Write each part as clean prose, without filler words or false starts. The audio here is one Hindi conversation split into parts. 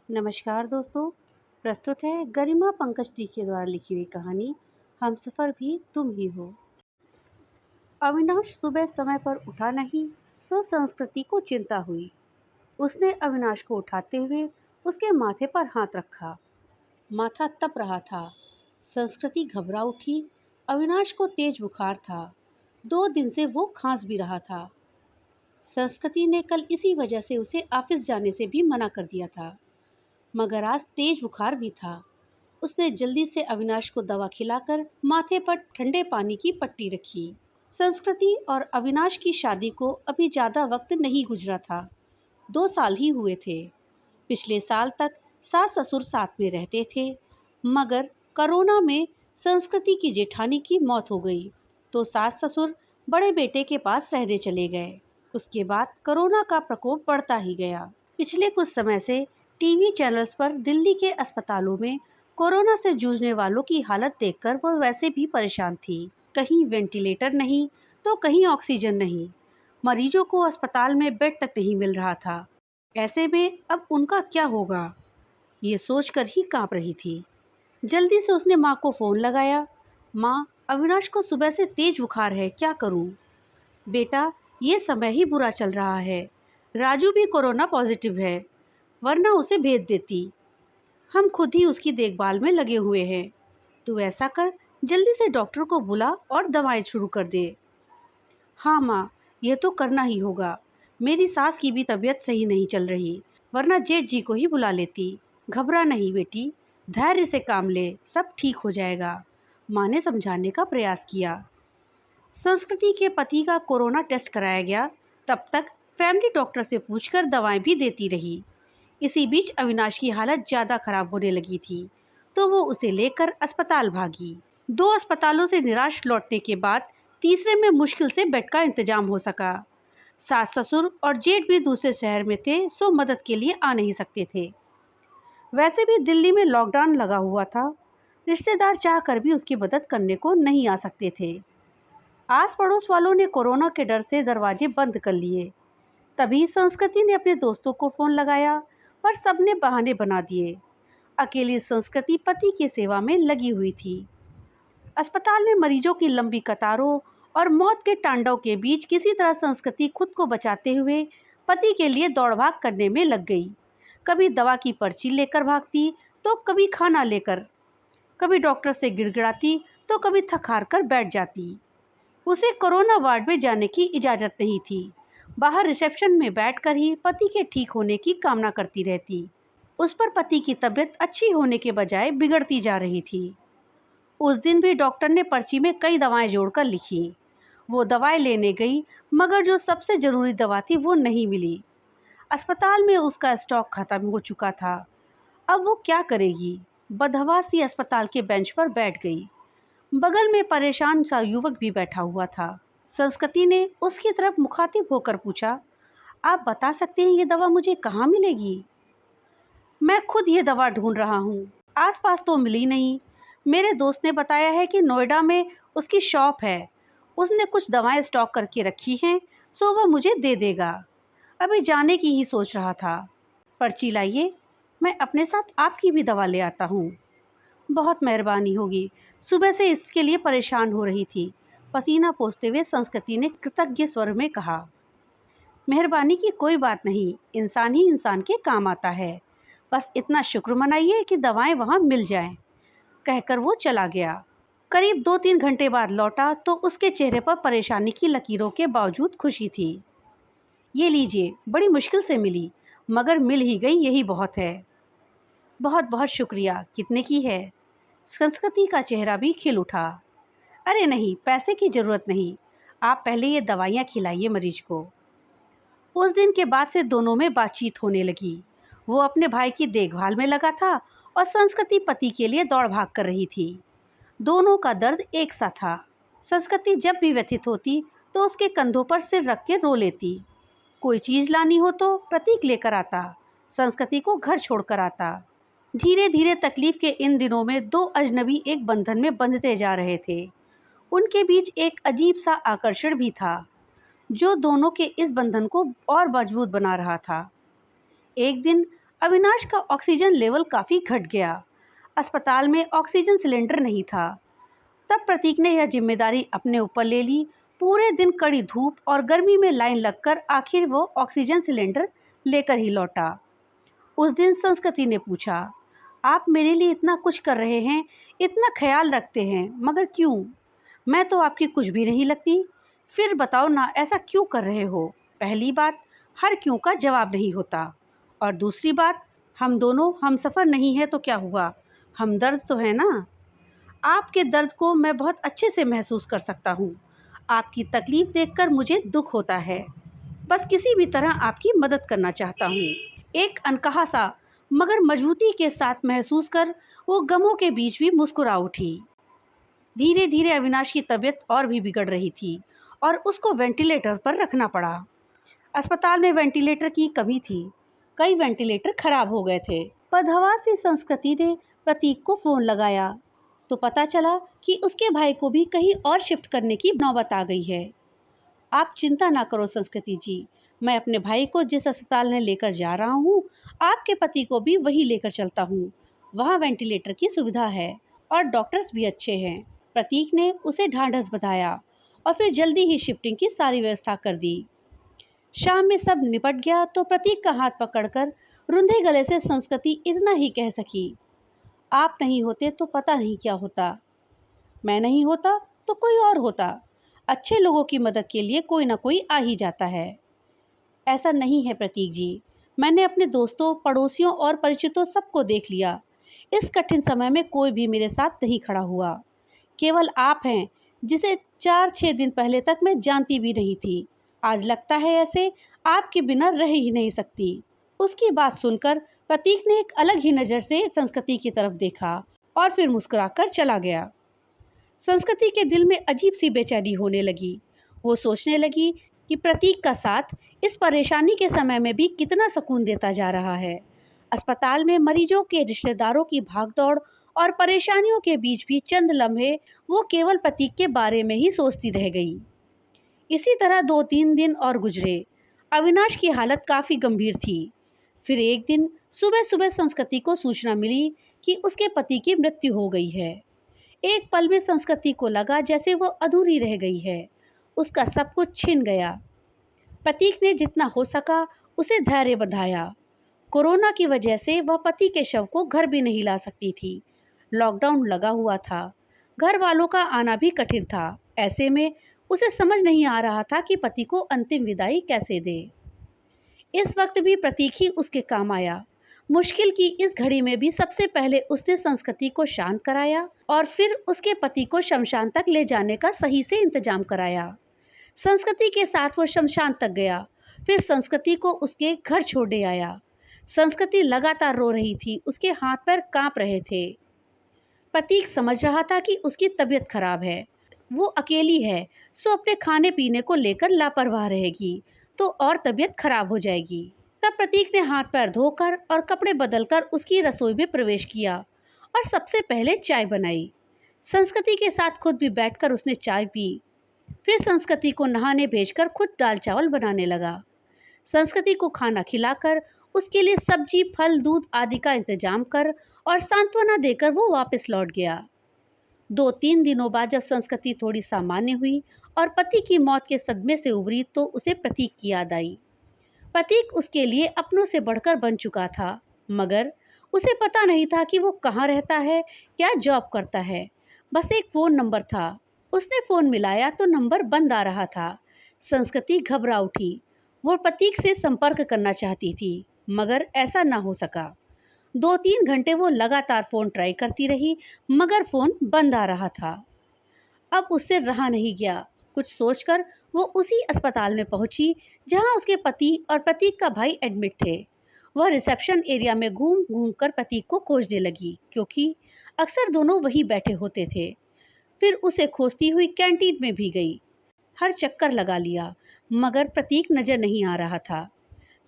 नमस्कार दोस्तों। प्रस्तुत है गरिमा पंकज डी के द्वारा लिखी हुई कहानी हम सफ़र भी तुम ही हो। अविनाश सुबह समय पर उठा नहीं तो संस्कृति को चिंता हुई। उसने अविनाश को उठाते हुए उसके माथे पर हाथ रखा। माथा तप रहा था। संस्कृति घबरा उठी। अविनाश को तेज बुखार था। 2 दिन से वो खांस भी रहा था। संस्कृति ने कल इसी वजह से उसे ऑफिस जाने से भी मना कर दिया था, मगर आज तेज बुखार भी था। उसने जल्दी से अविनाश को दवा खिलाकर माथे पर ठंडे पानी की पट्टी रखी। संस्कृति और अविनाश की शादी को अभी ज़्यादा वक्त नहीं गुजरा था। 2 साल ही हुए थे। पिछले साल तक सास ससुर साथ में रहते थे, मगर कोरोना में संस्कृति की जेठानी की मौत हो गई तो सास ससुर बड़े बेटे के पास रहने चले गए। उसके बाद कोरोना का प्रकोप बढ़ता ही गया। पिछले कुछ समय से टीवी चैनल्स पर दिल्ली के अस्पतालों में कोरोना से जूझने वालों की हालत देखकर वह वैसे भी परेशान थी। कहीं वेंटिलेटर नहीं तो कहीं ऑक्सीजन नहीं। मरीजों को अस्पताल में बेड तक नहीं मिल रहा था। ऐसे में अब उनका क्या होगा, ये सोचकर ही कांप रही थी। जल्दी से उसने माँ को फ़ोन लगाया। माँ, अविनाश को सुबह से तेज बुखार है, क्या करूँ? बेटा, ये समय ही बुरा चल रहा है। राजू भी कोरोना पॉजिटिव है, वरना उसे भेज देती। हम खुद ही उसकी देखभाल में लगे हुए हैं। तू ऐसा कर, जल्दी से डॉक्टर को बुला और दवाएं शुरू कर दे। हाँ माँ, यह तो करना ही होगा। मेरी सास की भी तबीयत सही नहीं चल रही, वरना जेठ जी को ही बुला लेती। घबरा नहीं बेटी, धैर्य से काम ले, सब ठीक हो जाएगा। माँ ने समझाने का प्रयास किया। संस्कृति के पति का कोरोना टेस्ट कराया गया। तब तक फैमिली डॉक्टर से पूछकर दवाएं भी देती रही। इसी बीच अविनाश की हालत ज़्यादा खराब होने लगी थी तो वो उसे लेकर अस्पताल भागी। 2 अस्पतालों से निराश लौटने के बाद तीसरे में मुश्किल से बेड का इंतजाम हो सका। सास ससुर और जेठ भी दूसरे शहर में थे, सो मदद के लिए आ नहीं सकते थे। वैसे भी दिल्ली में लॉकडाउन लगा हुआ था। रिश्तेदार चाहकर भी उसकी मदद करने को नहीं आ सकते थे। आस पड़ोस वालों ने कोरोना के डर से दरवाजे बंद कर लिए। तभी संस्कृति ने अपने दोस्तों को फ़ोन लगाया, पर सबने बहाने बना दिए। अकेली संस्कृति पति की सेवा में लगी हुई थी। अस्पताल में मरीजों की लंबी कतारों और मौत के तांडव के बीच किसी तरह संस्कृति खुद को बचाते हुए पति के लिए दौड़ भाग करने में लग गई। कभी दवा की पर्ची लेकर भागती तो कभी खाना लेकर, कभी डॉक्टर से गिड़गिड़ाती तो कभी थक हार कर बैठ जाती। उसे कोरोना वार्ड में जाने की इजाज़त नहीं थी। बाहर रिसेप्शन में बैठकर ही पति के ठीक होने की कामना करती रहती। उस पर पति की तबीयत अच्छी होने के बजाय बिगड़ती जा रही थी। उस दिन भी डॉक्टर ने पर्ची में कई दवाएं जोड़कर लिखी। वो दवाएं लेने गई, मगर जो सबसे ज़रूरी दवा थी वो नहीं मिली। अस्पताल में उसका स्टॉक खत्म हो चुका था। अब वो क्या करेगी? बदहवास सी अस्पताल के बेंच पर बैठ गई। बगल में परेशान सा युवक भी बैठा हुआ था। संस्कृति ने उसकी तरफ मुखातिब होकर पूछा, आप बता सकते हैं ये दवा मुझे कहाँ मिलेगी? मैं खुद ये दवा ढूंढ रहा हूँ, आसपास तो मिली नहीं। मेरे दोस्त ने बताया है कि नोएडा में उसकी शॉप है। उसने कुछ दवाएं स्टॉक करके रखी हैं, सो वह मुझे दे देगा। अभी जाने की ही सोच रहा था। पर्ची लाइए, मैं अपने साथ आपकी भी दवा ले आता हूँ। बहुत मेहरबानी होगी। सुबह से इसके लिए परेशान हो रही थी। पसीना पोंछते हुए संस्कृति ने कृतज्ञ स्वर में कहा। मेहरबानी की कोई बात नहीं, इंसान ही इंसान के काम आता है। बस इतना शुक्र मनाइए कि दवाएं वहाँ मिल जाएं। कहकर वो चला गया। करीब 2-3 घंटे बाद लौटा तो उसके चेहरे पर परेशानी की लकीरों के बावजूद खुशी थी। ये लीजिए, बड़ी मुश्किल से मिली, मगर मिल ही गई, यही बहुत है। बहुत बहुत शुक्रिया। कितने की है? संस्कृति का चेहरा भी खिल उठा। अरे नहीं, पैसे की ज़रूरत नहीं, आप पहले ये दवाइयाँ खिलाइए मरीज को। उस दिन के बाद से दोनों में बातचीत होने लगी। वो अपने भाई की देखभाल में लगा था और संस्कृति पति के लिए दौड़ भाग कर रही थी। दोनों का दर्द एक सा था। संस्कृति जब भी व्यथित होती तो उसके कंधों पर सिर रख के रो लेती। कोई चीज़ लानी हो तो प्रतीक लेकर आता, संस्कृति को घर छोड़कर आता। धीरे धीरे तकलीफ के इन दिनों में 2 अजनबी एक बंधन में बंधते जा रहे थे। उनके बीच एक अजीब सा आकर्षण भी था, जो दोनों के इस बंधन को और मजबूत बना रहा था। एक दिन अविनाश का ऑक्सीजन लेवल काफ़ी घट गया। अस्पताल में ऑक्सीजन सिलेंडर नहीं था। तब प्रतीक ने यह जिम्मेदारी अपने ऊपर ले ली। पूरे दिन कड़ी धूप और गर्मी में लाइन लगकर आखिर वो ऑक्सीजन सिलेंडर लेकर ही लौटा। उस दिन संस्कृति ने पूछा, आप मेरे लिए इतना कुछ कर रहे हैं, इतना ख्याल रखते हैं, मगर क्यों? मैं तो आपकी कुछ भी नहीं लगती। फिर बताओ ना, ऐसा क्यों कर रहे हो? पहली बात, हर क्यों का जवाब नहीं होता। और दूसरी बात, हम दोनों हमसफ़र नहीं है तो क्या हुआ, हमदर्द तो है ना। आपके दर्द को मैं बहुत अच्छे से महसूस कर सकता हूँ। आपकी तकलीफ़ देखकर मुझे दुख होता है। बस किसी भी तरह आपकी मदद करना चाहता हूँ। एक अनकहा सा मगर मजबूती के साथ महसूस कर वो गमों के बीच भी मुस्कुरा उठी। धीरे धीरे अविनाश की तबीयत और भी बिगड़ रही थी और उसको वेंटिलेटर पर रखना पड़ा। अस्पताल में वेंटिलेटर की कमी थी। कई वेंटिलेटर खराब हो गए थे। पदहवासी संस्कृति ने प्रतीक को फ़ोन लगाया तो पता चला कि उसके भाई को भी कहीं और शिफ्ट करने की नौबत आ गई है। आप चिंता ना करो संस्कृति जी, मैं अपने भाई को जिस अस्पताल में लेकर जा रहा हूँ, आपके पति को भी वही लेकर चलता हूँ। वहाँ वेंटिलेटर की सुविधा है और डॉक्टर्स भी अच्छे हैं। प्रतीक ने उसे ढांढस बंधाया और फिर जल्दी ही शिफ्टिंग की सारी व्यवस्था कर दी। शाम में सब निपट गया तो प्रतीक का हाथ पकड़कर रुंधे गले से संस्कृति इतना ही कह सकी, आप नहीं होते तो पता नहीं क्या होता। मैं नहीं होता तो कोई और होता। अच्छे लोगों की मदद के लिए कोई ना कोई आ ही जाता है। ऐसा नहीं है प्रतीक जी, मैंने अपने दोस्तों, पड़ोसियों और परिचितों सबको देख लिया। इस कठिन समय में कोई भी मेरे साथ नहीं खड़ा हुआ। केवल आप हैं, जिसे 4-6 दिन पहले तक मैं जानती भी नहीं थी। आज लगता है ऐसे आपके बिना रह ही नहीं सकती। उसकी बात सुनकर प्रतीक ने एक अलग ही नज़र से संस्कृति की तरफ देखा और फिर मुस्कुराकर चला गया। संस्कृति के दिल में अजीब सी बेचैनी होने लगी। वो सोचने लगी कि प्रतीक का साथ इस परेशानी के समय में भी कितना सुकून देता जा रहा है। अस्पताल में मरीजों के रिश्तेदारों की भागदौड़ और परेशानियों के बीच भी चंद लम्हे वो केवल प्रतीक के बारे में ही सोचती रह गई। इसी तरह 2-3 दिन और गुजरे। अविनाश की हालत काफ़ी गंभीर थी। फिर एक दिन सुबह सुबह संस्कृति को सूचना मिली कि उसके पति की मृत्यु हो गई है। एक पल में संस्कृति को लगा जैसे वो अधूरी रह गई है। उसका सब कुछ छिन गया। प्रतीक ने जितना हो सका उसे धैर्य बंधाया। कोरोना की वजह से वह पति के शव को घर भी नहीं ला सकती थी। लॉकडाउन लगा हुआ था। घर वालों का आना भी कठिन था। ऐसे में उसे समझ नहीं आ रहा था कि पति को अंतिम विदाई कैसे दे। इस वक्त भी प्रतीक ही उसके काम आया। मुश्किल की इस घड़ी में भी सबसे पहले उसने संस्कृति को शांत कराया और फिर उसके पति को शमशान तक ले जाने का सही से इंतजाम कराया। संस्कृति के साथ वो शमशान तक गया, फिर संस्कृति को उसके घर छोड़ने आया। संस्कृति लगातार रो रही थी, उसके हाथ पैर कांप रहे थे। प्रतीक समझ रहा था कि उसकी तबीयत खराब है, वो अकेली है, सो अपने खाने पीने को लेकर लापरवाह रहेगी तो और तबीयत खराब हो जाएगी। तब प्रतीक ने हाथ पैर धोकर और कपड़े बदलकर उसकी रसोई में प्रवेश किया और सबसे पहले चाय बनाई। संस्कृति के साथ खुद भी बैठकर उसने चाय पी। फिर संस्कृति को नहाने भेजकर खुद दाल चावल बनाने लगा। संस्कृति को खाना खिलाकर उसके लिए सब्जी, फल, दूध आदि का इंतजाम कर और सांत्वना देकर वो वापस लौट गया। 2-3 दिनों बाद जब संस्कृति थोड़ी सामान्य हुई और पति की मौत के सदमे से उबरी तो उसे प्रतीक की याद आई। प्रतीक उसके लिए अपनों से बढ़कर बन चुका था, मगर उसे पता नहीं था कि वो कहाँ रहता है, क्या जॉब करता है। बस एक फ़ोन नंबर था। उसने फ़ोन मिलाया तो नंबर बंद आ रहा था। संस्कृति घबरा उठी। वो प्रतीक से संपर्क करना चाहती थी, मगर ऐसा ना हो सका। 2-3 घंटे वो लगातार फ़ोन ट्राई करती रही, मगर फ़ोन बंद आ रहा था। अब उससे रहा नहीं गया। कुछ सोचकर वो उसी अस्पताल में पहुंची जहां उसके पति और प्रतीक का भाई एडमिट थे। वह रिसेप्शन एरिया में घूम घूम कर प्रतीक को खोजने लगी, क्योंकि अक्सर दोनों वहीं बैठे होते थे। फिर उसे खोजती हुई कैंटीन में भी गई। हर चक्कर लगा लिया, मगर प्रतीक नज़र नहीं आ रहा था।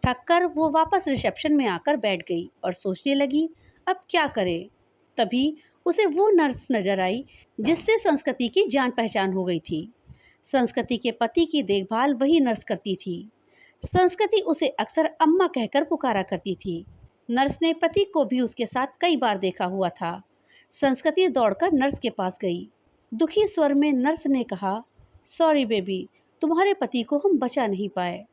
थककर वो वापस रिसेप्शन में आकर बैठ गई और सोचने लगी, अब क्या करे। तभी उसे वो नर्स नजर आई जिससे संस्कृति की जान पहचान हो गई थी। संस्कृति के पति की देखभाल वही नर्स करती थी। संस्कृति उसे अक्सर अम्मा कहकर पुकारा करती थी। नर्स ने प्रतीक को भी उसके साथ कई बार देखा हुआ था। संस्कृति दौड़कर नर्स के पास गई। दुखी स्वर में नर्स ने कहा, सॉरी बेबी, तुम्हारे पति को हम बचा नहीं पाए।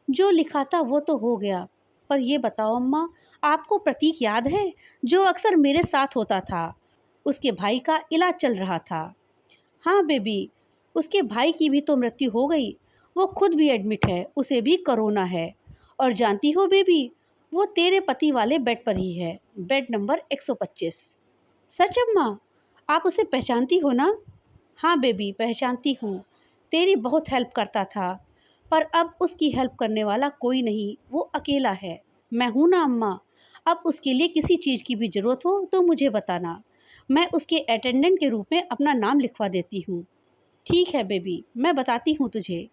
जो लिखा था वो तो हो गया, पर ये बताओ अम्मा, आपको प्रतीक याद है जो अक्सर मेरे साथ होता था? उसके भाई का इलाज चल रहा था। हाँ बेबी, उसके भाई की भी तो मृत्यु हो गई। वो खुद भी एडमिट है, उसे भी कोरोना है। और जानती हो बेबी, वो तेरे पति वाले बेड पर ही है, बेड नंबर 125। सच अम्मा? आप उसे पहचानती हो ना? हाँ बेबी, पहचानती हूँ। तेरी बहुत हेल्प करता था, पर अब उसकी हेल्प करने वाला कोई नहीं, वो अकेला है। मैं हूँ ना अम्मा, अब उसके लिए किसी चीज़ की भी ज़रूरत हो तो मुझे बताना। मैं उसके अटेंडेंट के रूप में अपना नाम लिखवा देती हूँ। ठीक है बेबी, मैं बताती हूँ तुझे।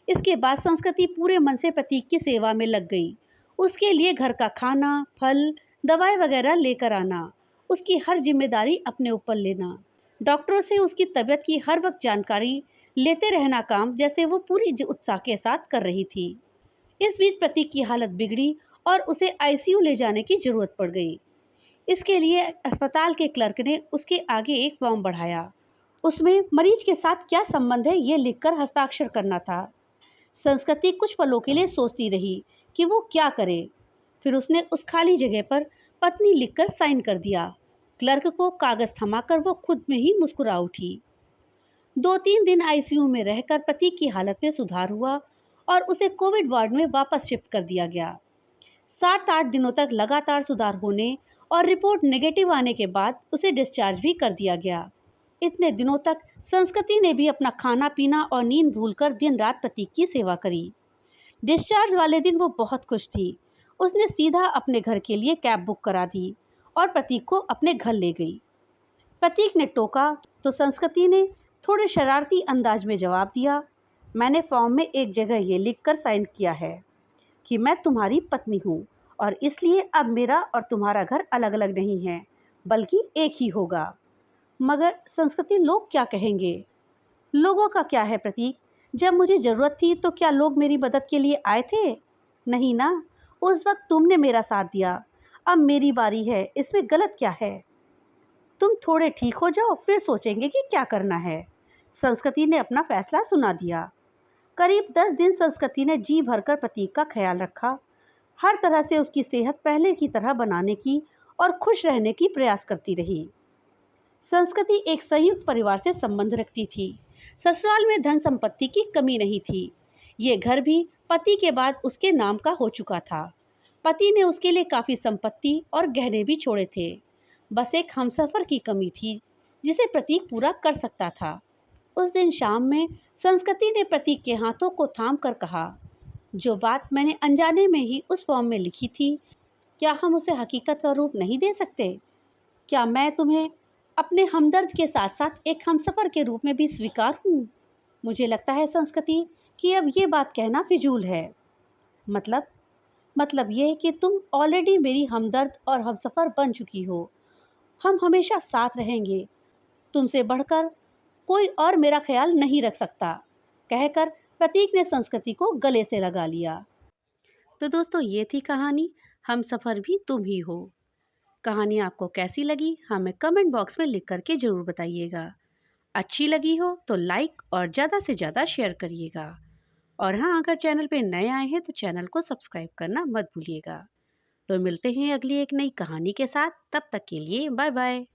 इसके बाद संस्कृति पूरे मन से प्रतीक की सेवा में लग गई। उसके लिए घर का खाना, फल, दवाई वगैरह लेकर आना, उसकी हर जिम्मेदारी अपने ऊपर लेना, डॉक्टरों से उसकी तबीयत की हर वक्त जानकारी लेते रहना, काम जैसे वो पूरी उत्साह के साथ कर रही थी। इस बीच प्रतीक की हालत बिगड़ी और उसे आईसीयू ले जाने की जरूरत पड़ गई। इसके लिए अस्पताल के क्लर्क ने उसके आगे एक फॉर्म बढ़ाया। उसमें मरीज के साथ क्या संबंध है ये लिखकर हस्ताक्षर करना था। संस्कृति कुछ पलों के लिए सोचती रही कि वो क्या करे। फिर उसने उस खाली जगह पर पत्नी लिखकर साइन कर दिया। क्लर्क को कागज थमाकर वो खुद में ही मुस्कुरा उठी। 2-3 दिन आईसीयू में रहकर प्रतीक की हालत में सुधार हुआ और उसे कोविड वार्ड में वापस शिफ्ट कर दिया गया। 7-8 दिनों तक लगातार सुधार होने और रिपोर्ट नेगेटिव आने के बाद उसे डिस्चार्ज भी कर दिया गया। इतने दिनों तक संस्कृति ने भी अपना खाना पीना और नींद भूलकर दिन रात प्रतीक की सेवा करी। डिस्चार्ज वाले दिन वो बहुत खुश थी। उसने सीधा अपने घर के लिए कैब बुक करा दी और प्रतीक को अपने घर ले गई। प्रतीक ने टोका तो संस्कृति ने थोड़े शरारती अंदाज में जवाब दिया, मैंने फॉर्म में एक जगह ये लिखकर साइन किया है कि मैं तुम्हारी पत्नी हूँ और इसलिए अब मेरा और तुम्हारा घर अलग अलग नहीं है, बल्कि एक ही होगा। मगर संस्कृति, लोग क्या कहेंगे? लोगों का क्या है प्रतीक? जब मुझे ज़रूरत थी तो क्या लोग मेरी मदद के लिए आए थे? नहीं ना। उस वक्त तुमने मेरा साथ दिया, अब मेरी बारी है, इसमें गलत क्या है? तुम थोड़े ठीक हो जाओ, फिर सोचेंगे कि क्या करना है। संस्कृति ने अपना फैसला सुना दिया। करीब 10 दिन संस्कृति ने जी भरकर प्रतीक का ख्याल रखा। हर तरह से उसकी सेहत पहले की तरह बनाने की और खुश रहने की प्रयास करती रही। संस्कृति एक संयुक्त परिवार से संबंध रखती थी। ससुराल में धन संपत्ति की कमी नहीं थी। ये घर भी पति के बाद उसके नाम का हो चुका था। पति ने उसके लिए काफ़ी संपत्ति और गहने भी छोड़े थे। बस एक हमसफर की कमी थी जिसे प्रतीक पूरा कर सकता था। उस दिन शाम में संस्कृति ने प्रतीक के हाथों को थाम कर कहा, जो बात मैंने अनजाने में ही उस फॉर्म में लिखी थी, क्या हम उसे हकीकत का रूप नहीं दे सकते? क्या मैं तुम्हें अपने हमदर्द के साथ साथ एक हमसफर के रूप में भी स्वीकार हूँ? मुझे लगता है संस्कृति कि अब ये बात कहना फिजूल है। मतलब मतलब ये है कि तुम ऑलरेडी मेरी हमदर्द और हमसफर बन चुकी हो। हम हमेशा साथ रहेंगे। तुमसे बढ़कर कोई और मेरा ख्याल नहीं रख सकता, कहकर प्रतीक ने संस्कृति को गले से लगा लिया। तो दोस्तों, ये थी कहानी हम सफ़र भी तुम ही हो। कहानी आपको कैसी लगी हमें कमेंट बॉक्स में लिख करके ज़रूर बताइएगा। अच्छी लगी हो तो लाइक और ज़्यादा से ज़्यादा शेयर करिएगा। और हाँ, अगर चैनल पे नए आए हैं तो चैनल को सब्सक्राइब करना मत भूलिएगा। तो मिलते हैं अगली एक नई कहानी के साथ, तब तक के लिए बाय बाय।